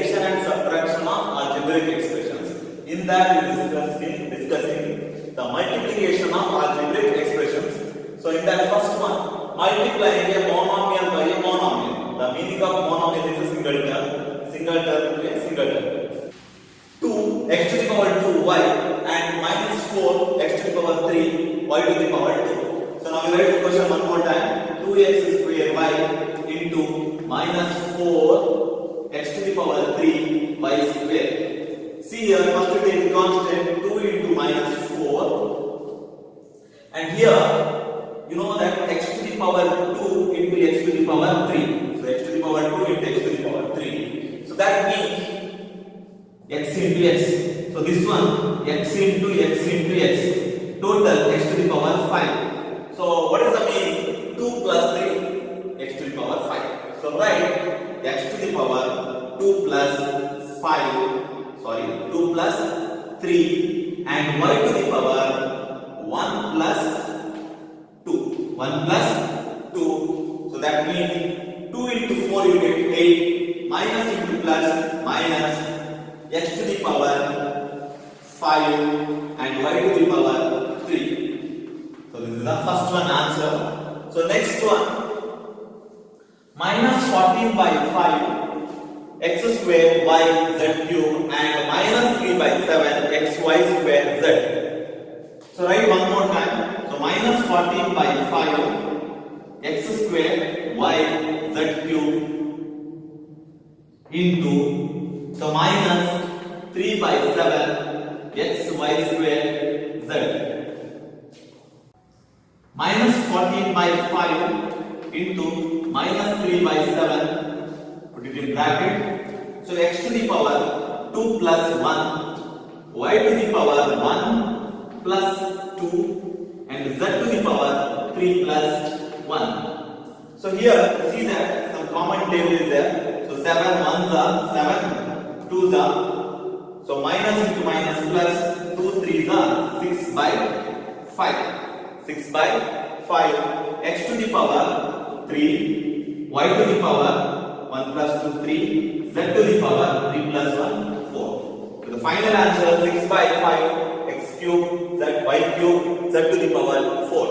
addition and subtraction of algebraic expressions. In that we discussing the multiplication of algebraic expressions. So in that first one, multiplying a monomial by a monomial. The meaning of monomial is a single term to a single term. 2 x to the power 2y and minus 4 x to the power 3 y to the power 2. So now we write the question one more time. 2x square y into minus 4 x to the power 3 y square. See here, first we take the constant 2 into minus 4, and here you know that x to the power 2 into x to the power 3. So x to the power 2 into x to the power 3. So that means x into x. So this one x into x into x. Total x to the power 5. So what is the meaning? 2 plus 3 x to the power 5. So write x to the power 2 plus 3 and y to the power 1 plus 2. 1 plus 2. So that means 2 into 4 you get 8, minus into plus minus x to the power 5 and y to the power 3. So this is the first one answer. So next one, minus 14 by 5 x square y z cube and minus 3 by 7 x y square z. So write one more time. So minus 14 by 5 x square y z cube into so minus 3 by 7 x y square z. Minus 14 by 5 into minus 3 by 7, put it in bracket. So x to the power 2 plus 1, y to the power 1 plus 2 and z to the power 3 plus 1. So here see that some common table is there. So 7 ones are 7 2s are, so minus into minus plus 2 3s are 6 by 5. 6 by 5 x to the power 3, y to the power 1 plus 2 3, z to the power 3 plus 1 4. So the final answer 6 by 5 x cube z y cube z to the power 4.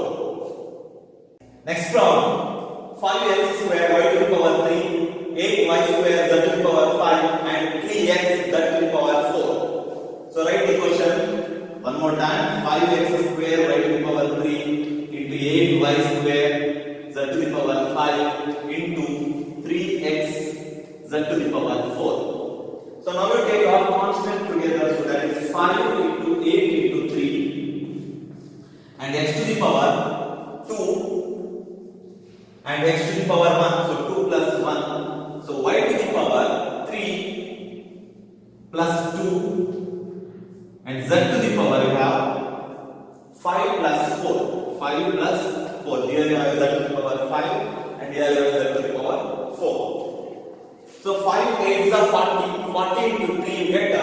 Next problem, 5x square y to the power 3, 8y square z to the power 5 and 3x z to the power 4. So write the question one more time. 5x square y to the power 3 into 8y square z to the power 5 into 3x z to the power 4. So now we take all constant together. So that is 5 into 8 into 3 and x to the power 2 and x to the power 1. So 2 plus 1. So y to the power 3 plus 2 and z to the power you have 5 plus 4. 5 plus 4. Here you have z to the power 5 and here you have z to the power 4. So 5 8s are 40. 40 into 3 you get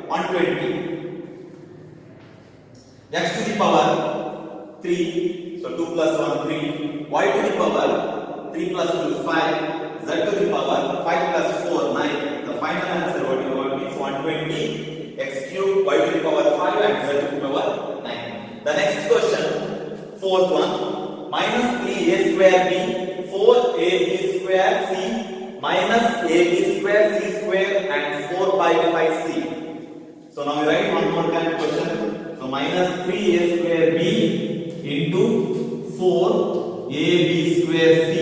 120. X to the power 3. So 2 plus 1 3. Y to the power 3 plus 2 5. Z to the power 5 plus 4 9. The final answer what you want is 120 x cube y to the power 5 and z to the power 9. The next question, fourth one, minus 3a square b 4ab square c minus ab square c square and 4 by 5c. So now we write one more time question. So minus 3a square b into 4ab square c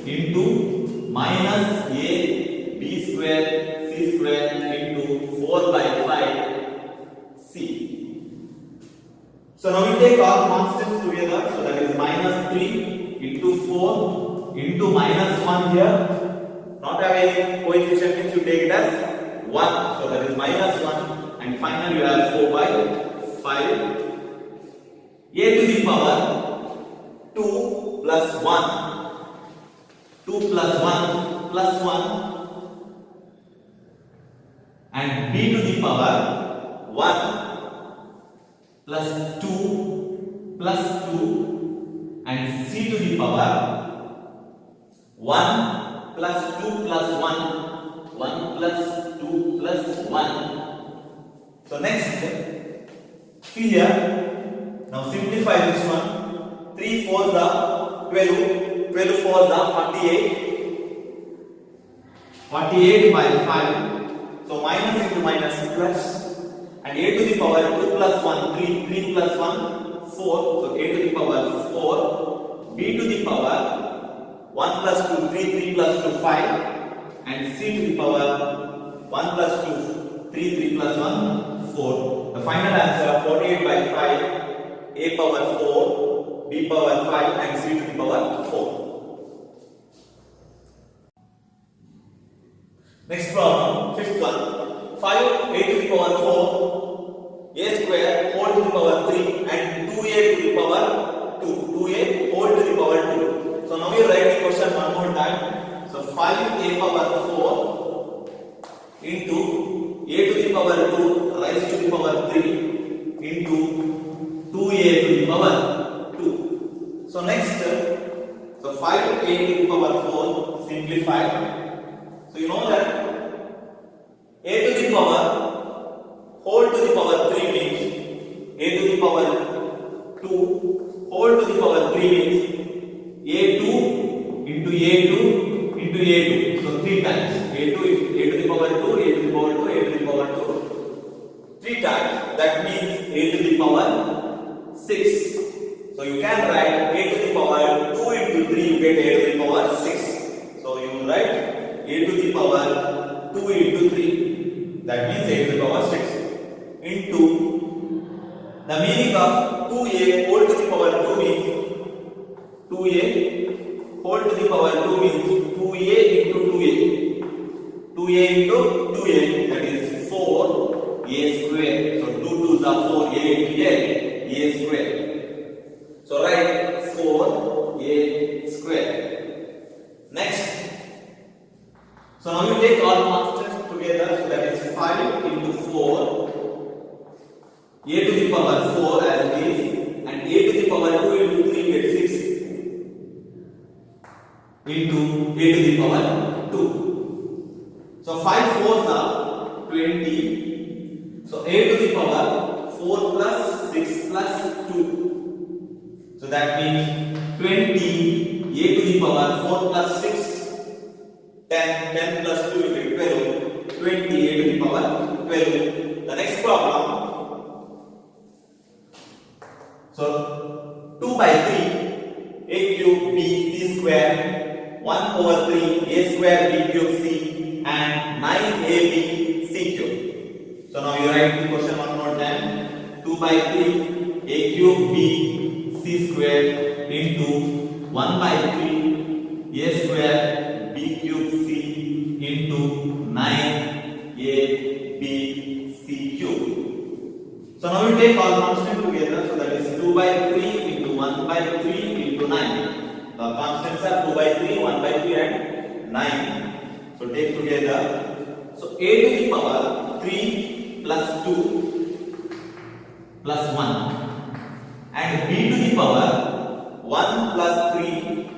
into minus ab square c square into 4 by 5 c. So now we take all constants together. So that is minus 3 into 4 into minus 1 here. Not having coefficient means you take it as 1. So that is minus 1 and finally you have 4 by 5. A to the power 2 plus 1. 2 plus 1 plus 1 and b to the power 1 plus 2 plus 2 and c to the power 1 plus 2 plus 1 1 plus 2 1. So next, see here, now simplify this one. 3 4s are 12, 12 4s are 48. 48 by 5. So minus into minus plus. And a to the power 2 plus 1, 3, 3 plus 1, 4. So a to the power 4. B to the power 1 plus 2, 3, 3 plus 2, 5. And C to the power 1 plus 2, 3, 3 plus 1, 4. The final answer 48 by 5, A power 4, B power 5 and C to the power 4. Next problem, fifth one. 5 a to the power 4, a square whole to the power 3 and 2a to the power 2, 2a whole to the power 2. So now you write the question one more time. So 5a power 4 into a to the power 2 raised to the power 3 into 2a to the power 2. So next, so 5a to the power 4 simplified. So you know that a to the power whole to the power 3 means a to the power 2 whole to the power 3 means a2 into a2 into a2. So 3 times a2 a to the power 2 a to the power 2 a to the power 2 3 times. That means a to the power 6. So you can write a to the power 2 into 3 you get a to the power 6. So you write a to the power 2 into 3, that means a to the power 6 into the meaning of 2a whole to the power 2 means 2a whole to the power 2 means 2a into 2a 2a into 2a, that is 4a square. So 2 2s are 4, a into a square. So write 4a square. Next, so now you take all constants together, so that is 5 into 4, a to the power 4 as it is, and a to the power 2 into 3 gets 6 into a to the power 2. So 5 4s are 20. So a to the power 4 plus 6 plus 2. So that means 20 a to the power 4 plus 6. 10 plus 2 will be 12, 20 a to the power 12. The next problem. So 2 by 3 a cube b c square 1 over 3 a square b cube c and 9ab c cube. So now you write the question one more time. 2 by 3 a cube b c square into 1 by 3 a square b cube c into 9ab c cube. So now you take all constants together, so that is 2 by 3 into 1 by 3 into 9. The constants are 2 by 3, 1 by 3 and 9. So take together. So a to the power 3 plus 2 plus 1 and b to the power 1 plus 3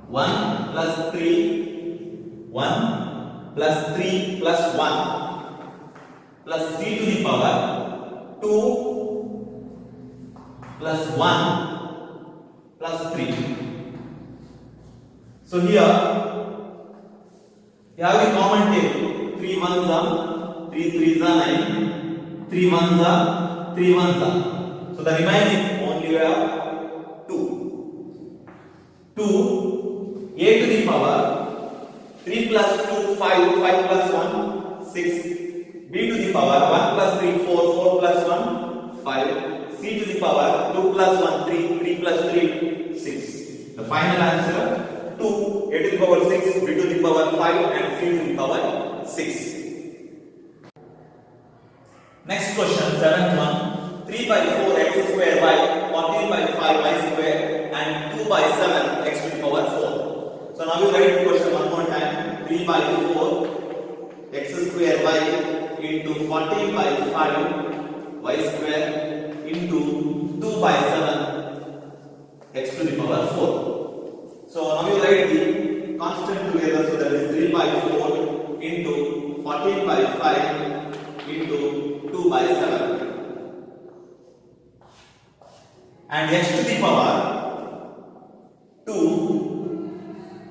1 plus 3 1 plus 3 plus 1 plus c to the power 2 plus 1 plus 3. So here you have the common table. 3 1s are 3 3s are 9, 3 1s are 3 1s are. So the remaining only you have 2 a to the power 3 plus 2 5 5 plus 1 6 b to the power 1 plus 3 4 4 plus 1 5 c to the power 2 plus 1 3 3 plus 3 6. The final answer 2 a to the power 6 b to the power 5 and c to the power 6. Next question, seventh one. 3 by 4 x square y 14 by 5 y square and 2 by 7 x to the power 4. So now you write the question one more time. 3 by 4 x square y into 14 by 5 y square into 2 by 7 x to the power 4. So now you write the constant together, so that is 3 by 4 into 14 by 5 into 2 by 7. And x to the power 2,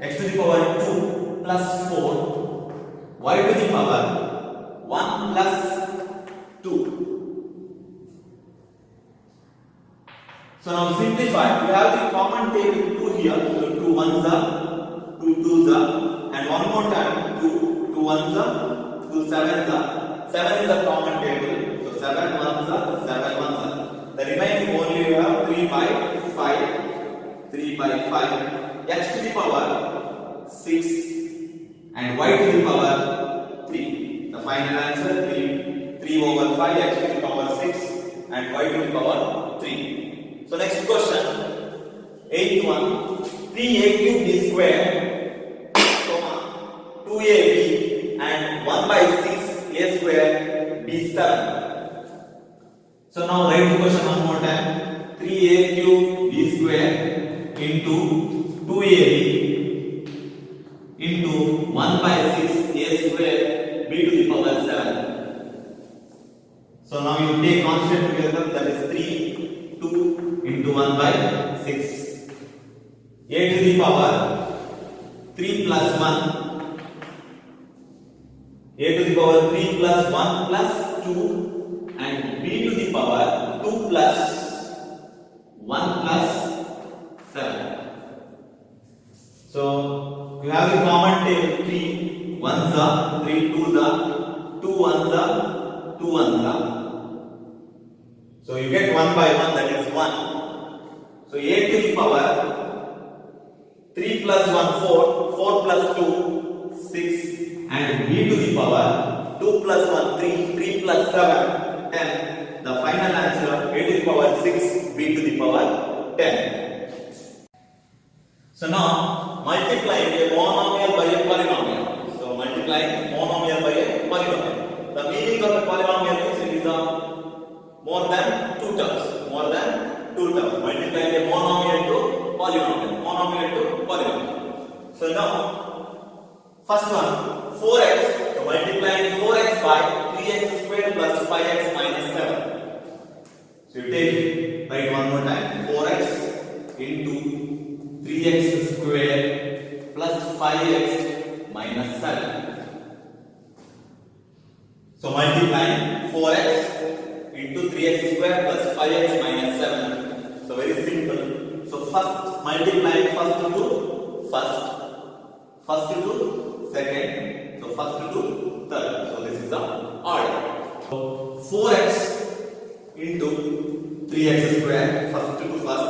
x to the power 2 plus 4, y to the power 1 plus 2. So now simplify. We have the common table 2 here. So 2 ones are, 2 twos are, and one more time 2 ones are, 2 sevens are. 7 is a common table. So 7 ones are, 7 ones are. The remaining only you have 3 by 5. 3 by 5. X to the power 6 and y to the power 3. The final answer 3 over 5 x to the power 6 and y to the power 3. So next question, 8th one, 3a cube b square, 2ab and 1 by 6 a square b 7. So now write the question one more time, 3a cube b square into 2ab into 1 by 6 a square b to the power 7. So now you take constant together, that is 3, 2 into 1 by 6. A to the power 3 plus 1. A to the power 3 plus 1 plus 2 and b to the power 2 plus 1 plus 7. So you have the common table 3 ones are, 3 twos are, 2 ones are, 2 ones are. So you get 1 by 1, that is 1. So a to the power 3 plus 1 4, 4 plus 2 6 and b to the power 2 plus 1 3, 3 plus 7 10. The final answer a to the power 6, b to the power 10. So now multiplying a monomial by a polynomial. So multiplying monomial by a polynomial. The meaning of a polynomial is it is more than 2 terms. More than 2 terms. Multiplying a monomial to polynomial. Monomial to polynomial. So now, first one, 4x. So multiplying 4x by 3x squared plus 5x minus 7. So you take, write one more time, 4x into 3x squared plus 5x minus 7. So multiplying 4x into 3x square plus 5x minus 7. So very simple. So first multiplying first to first to second. So first to third. So this is the order. So 4x into 3x square first to first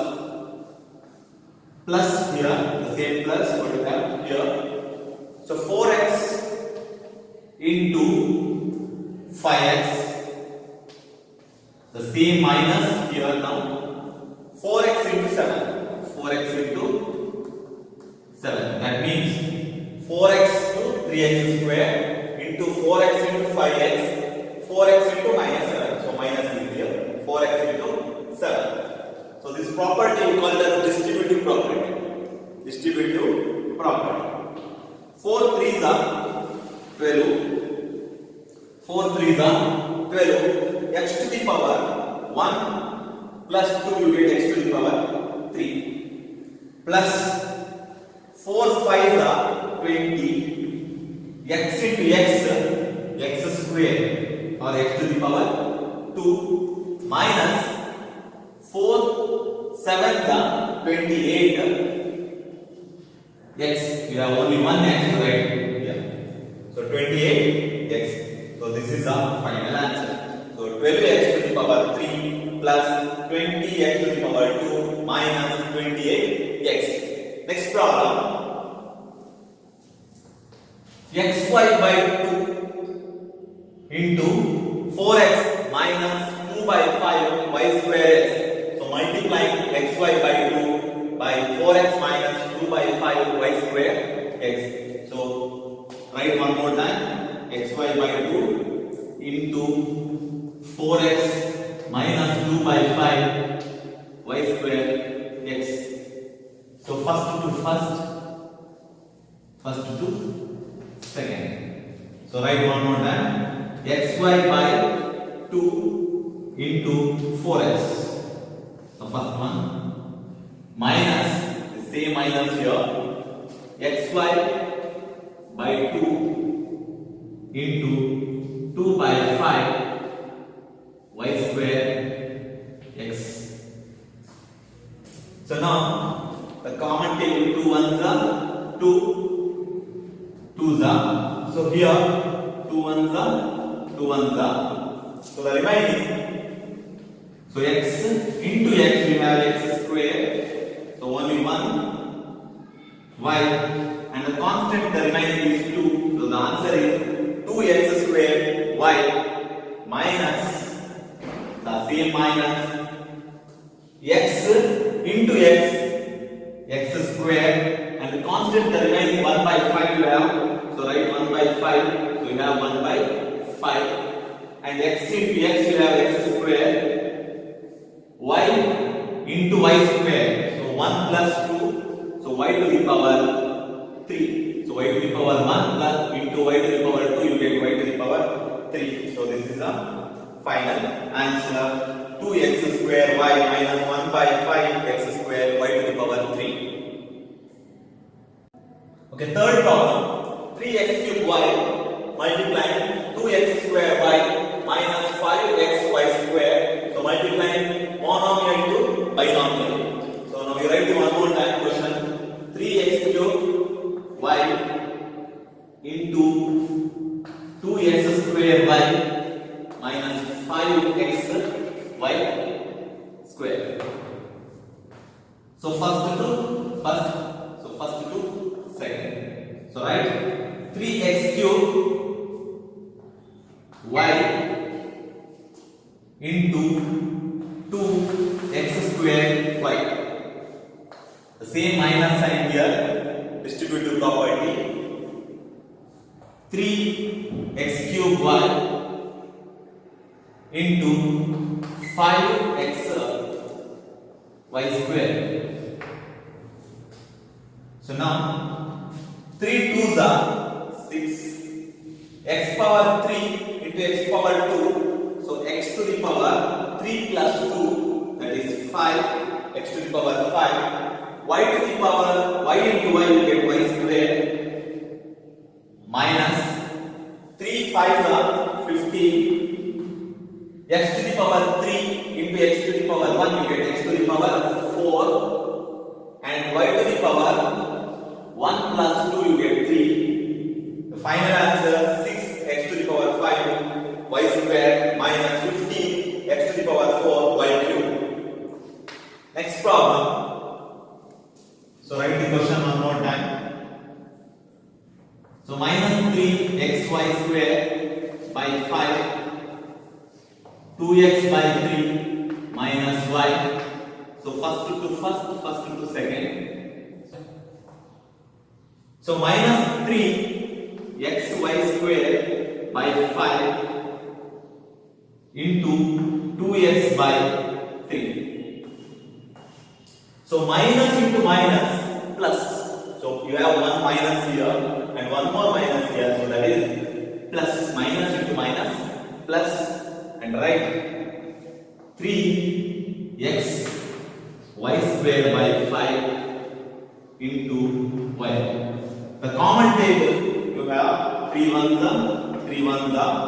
plus here the same plus what you have here. So 4x into 5x. The same minus here now 4x into 7. 4x into 7. That means 4x to 3x square into 4x into 5x. 4x into minus 7. So minus is here. 4x into 7. So this property we call it as distributive property. Distributive property. 4 threes are 12. 4 threes are 12. X to the power 1 plus 2 you get x to the power 3 plus 4 5s are 20 x into x square or x to the power 2 minus 4 7s are 28 x. You have only one x, right? Yeah. So 28 x. So this is our final answer. So 12x to the power 3 plus 20x to the power 2 minus 28x. Next problem. xy by 2 into 4x minus 2 by 5 y square x. So multiplying xy by 2 by 4x minus 2 by 5 y square x. So write one more time, xy by 2 into 4x minus 2 by 5 y square x. So first to second. So So write one more time. xy by 2 into 4x. So first one minus, the same minus here, xy by 2 into 2 by 5 y square x. So now the common table 2 ones are 2, 2s are. So here 2 ones are, 2 ones are. So the remaining, so x into x we have x square. So only 1 y and the constant the remaining is 2. So the answer is 2x square y minus the same minus x into x square and the constant the remaining 1 by 5 you have. So write 1 by 5. So you have 1 by 5 and x into x you have x square y into y square. So 1 plus 2. So y to the power 3. So y to the power 1 plus into y to the power 2 you get y to the power 3. So this is a final answer. 2x square y minus 1 by 5 x square y to the power 3. Okay, third problem. 3x cube y multiplying 2x square y minus 5x y square. So multiplying monomial to binomial. So now you write the one more time question. 3x cube y into 2x square y minus 5x y square. So first to second. So write 3x cube y into 2x square y. The same minus sign here, distributive property. 3x cube y into 5x y square. So now 3 2s are 6. X power 3 into x power 2. So x to the power 3 plus 2, that is 5. X to the power 5. Y to the power y into y you get y square minus 3 5s are 15. X to the power 3 into x to the power 1 you get x to the power 4 and y to the power 1 plus 2 you get 3. The final answer 6 x to the power 5 y square minus 15 x to the power 4 y cube. Next problem. So write the question one more time. So minus 3 xy square by 5 2x by 3 minus y. So first to second. So minus 3 xy square by 5 into 2x by 3. So minus into minus plus. So you have one minus here and one more minus here. So that is plus, minus into minus plus, and write 3x y square by 5 into y. The common table you have 3 ones are.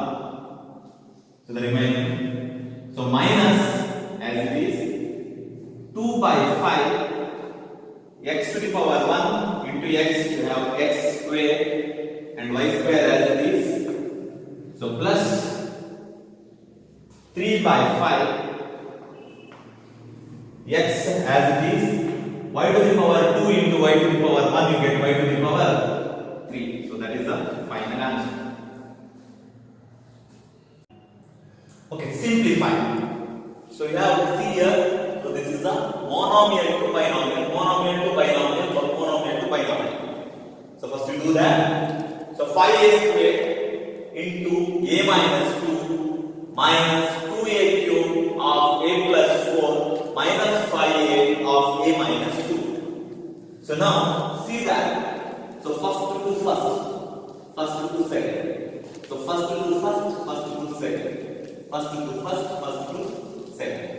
So the remaining. So minus as it is 2 by 5 x to the power 1 into x you have x square and y square as it is. So plus 3 by 5 x as it is, y to the power 2 into y to the power 1 you get y to the power 3. So that is the final answer. Okay, simplify. So you have to see here. So this is the monomial to binomial, monomial to binomial, or monomial to binomial. So first we do that. So 5a square into a minus 2 minus 2a cube of a plus 4 minus 5a of a minus 2. So now see that. So first to second. first to first, first to second. First to first, first to second.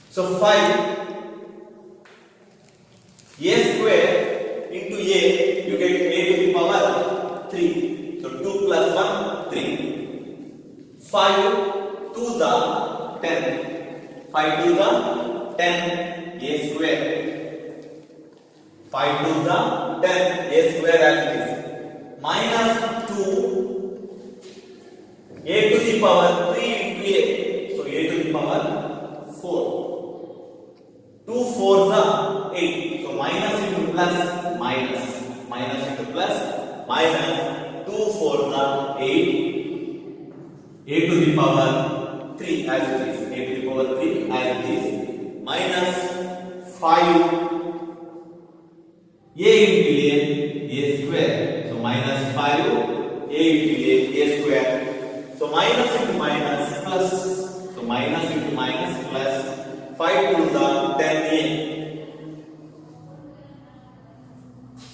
So 5 a square into a, you get a to the power 3. So 2 plus 1, 3. 5 2 the 10. 5 2 the 10 a square. 5 2 the 10 a square as it is. Minus 2 a to the power 3 into a. So a to the power 4. 2 4s are 8. So minus into plus, minus. Minus into plus, minus. 2 4s are 8. A to the power 3 as it is. A to the power 3 as it is. Minus 5. A into a square. So minus 5. A into a square. So minus into minus plus. So minus into minus plus. 5 2s are 10a.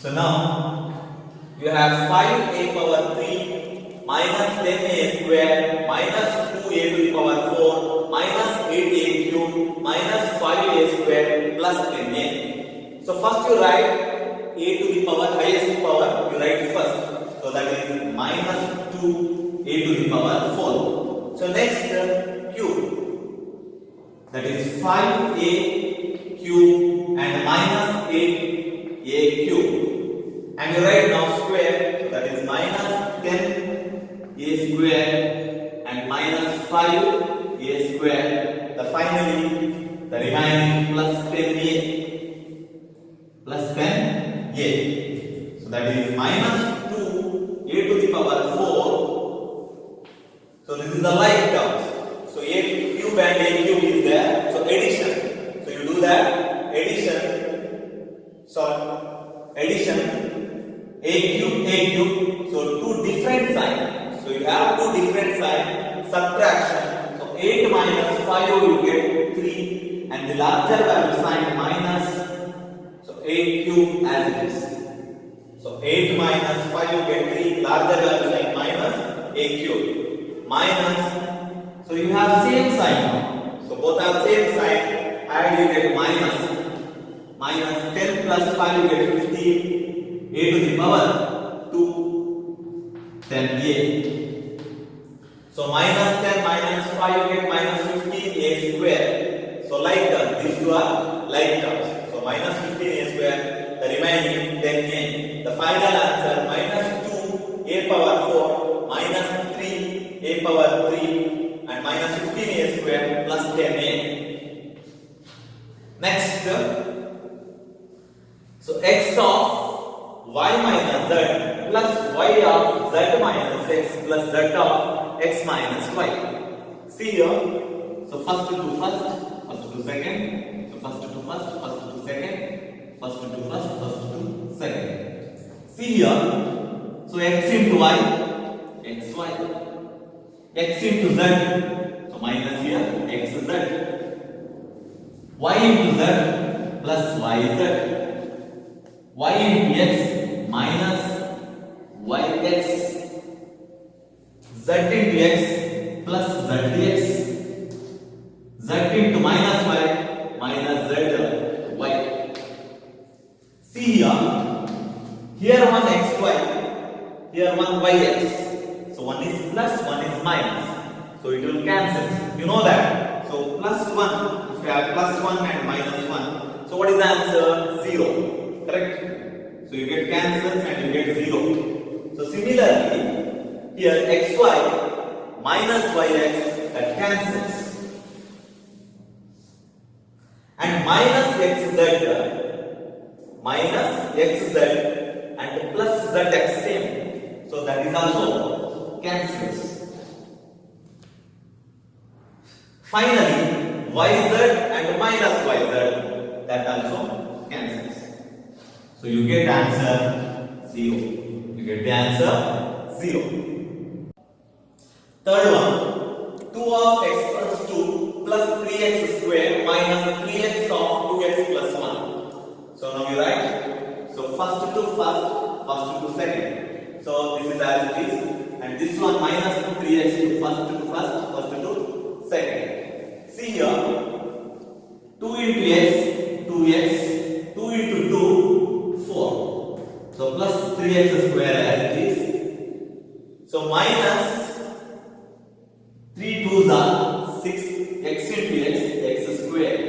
So now you have 5a power 3 minus 10a square minus 2a to the power 4 minus 8a cube minus 5a square plus 10a. So first you write a to the power highest power, you write first. So that is minus 2a to the power 4. So next cube. That is 5a cube and minus 8a cube. And you write now square. So that is minus 10a square and minus 5a square. Finally, the remaining plus 10a. Plus 10a. So that is minus 2a to the power 4. So this is the like terms. So a cube and a cube is there. So addition. So you do that. Addition. Addition. A cube. So two different signs. So you have two different signs. Subtraction. So 8 minus 5 you get 3. And the larger value sign minus. So 8 cube as it is. So 8 minus 5 you get 3. Larger value sign minus 8 cube. Minus. So you have same sign now. So both have same sign. Add you get minus. Minus 10 plus 5 you get 15. A to the power 2. 10a. So minus 10 minus 5 you get minus 15a square. So like terms. These two are like terms. So minus 15a square. The remaining 10a. The final answer minus 2a power 4 minus 3a power 3. And minus 15a square plus 10a. Next, so x of y minus z plus y of z minus x plus z of x minus y. See here, so first to first, first to second, so first to first, first to second, first to first, first to second. See here, so x into y, xy. X into z, so minus here, xz. Y into z plus yz. Y into x minus yx. Z into x plus zdx. Z into minus y minus zy. See here one xy, here one yx. So one is plus, one is minus. So it will cancel. You know that. So plus 1, if you have plus 1 and minus 1. So what is the answer? 0. Correct? So you get cancels and you get 0. So similarly, here xy minus yx, that cancels. And minus xz and plus zx same. So that is also cancels. Finally, yz and minus yz, that also cancels. So you get answer 0. You get the answer 0. Third one, 2 of x plus 2 plus 3x square minus 3x of 2x plus 1. So now you write. So first to first, first to second. So this is is as it is, and this one minus 3x to first to second. See here, 2 into x, 2x, 2 into 2, 4. So plus 3x square as it is. So minus 3 2s are 6, x into x, x square.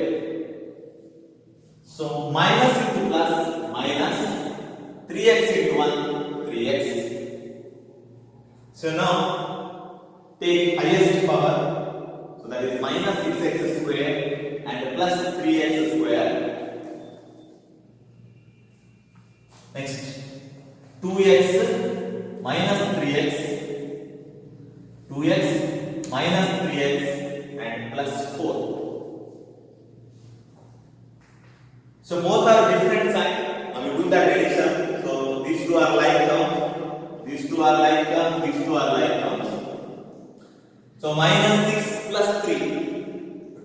So minus into plus, minus 3x into 1, 3x. So now take highest power. So that is minus 6x square and plus 3x square. Next 2x minus 3x, 2x minus 3x and plus 4. So both are different signs. Now we do that addition. So these two are like terms, these two are like terms, these two are like terms. So minus 6 plus 3,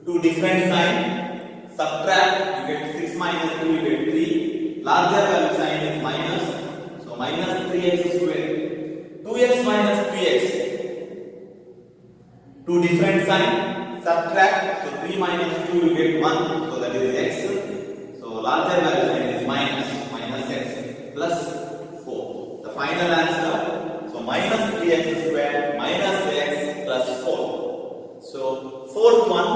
two different signs. Subtract, you get 6 minus 2, you get 3. Larger value sign is minus. So minus 3x square. 2x minus 3x. Two different signs. Subtract. So 3 minus 2 you get 1. So that is x. So larger value sign is minus. Minus x plus 4. The final answer. So minus 3x square minus x plus 4. So fourth one.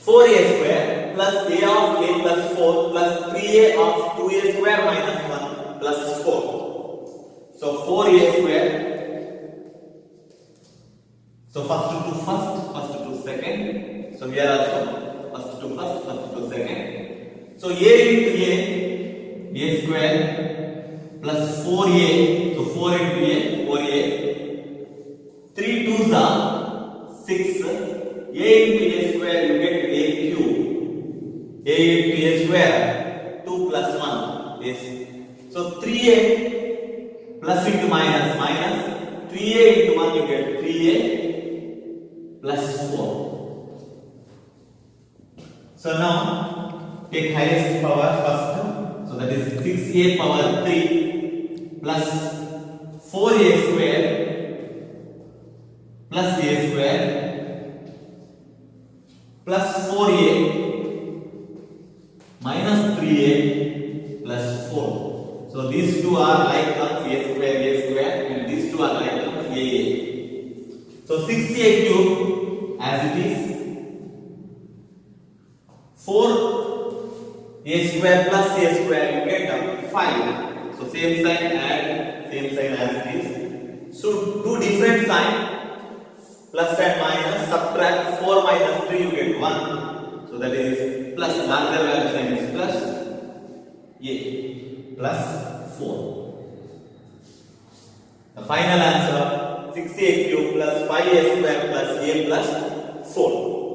4a square plus a of a plus 4 plus 3a of 2a square minus 1 plus 4. So 4a square. So first to second. So here also first to second. So a into a square plus 4a. So 4 into a, 4a. 3 2s are 6. A into a square you get a cube. A into a square 2 plus 1 is, so 3a plus into minus, minus 3a into 1 you get 3a plus 4. So now take highest power first. So that is 6a power 3 plus 4a square plus a square plus 4a minus 3a plus 4. So these two are like terms, a square, and these two are like terms, a. So 6a cube as it is. 4a square plus a square you get 5. So same sign, add same sign as it is. So two different signs, plus and minus, subtract 4 minus 3 you get 1. So that is plus, larger value sign is plus a plus 4. The final answer 6a cube plus 5a square plus a plus 4.